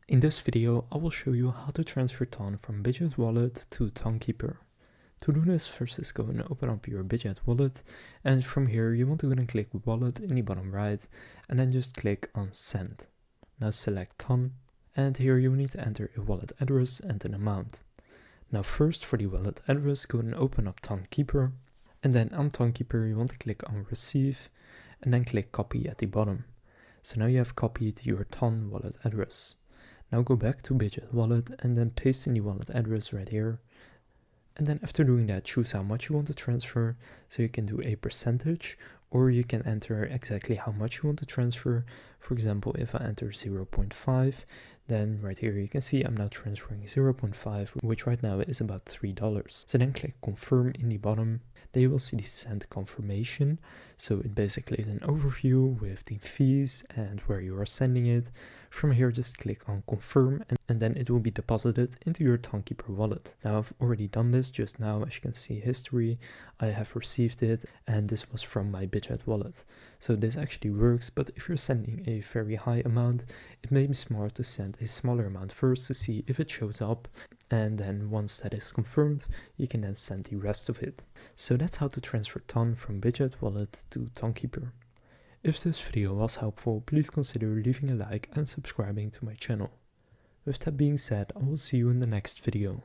In this video, I will show you how to transfer Ton from Bitget wallet to Tonkeeper. To do this, first just go and open up your Bitget wallet, and from here you want to go and click wallet in the bottom right, and then just click on send. Now select Ton, and here you need to enter a wallet address and an amount. Now first for the wallet address, go and open up Tonkeeper, and then on Tonkeeper you want to click on receive, and then click copy at the bottom. So now you have copied your Ton wallet address. Now go back to Bitget wallet and then paste in the wallet address right here. And then after doing that, choose how much you want to transfer. So you can do a percentage, or you can enter exactly how much you want to transfer. For example, if I enter 0.5, then right here you can see I'm now transferring 0.5, which right now is about $3. So then click confirm in the bottom. Then you will see the send confirmation. So it basically is an overview with the fees and where you are sending it. From here, just click on confirm, and then it will be deposited into your Tonkeeper wallet. Now I've already done this just now. As you can see history, I have received it, and this was from my Bitget wallet. So this actually works, but if you're sending a very high amount, it may be smart to send a smaller amount first to see if it shows up, and then once that is confirmed, you can then send the rest of it. So that's how to transfer Ton from Bitget wallet to Tonkeeper. If this video was helpful, please consider leaving a like and subscribing to my channel. With that being said, I will see you in the next video.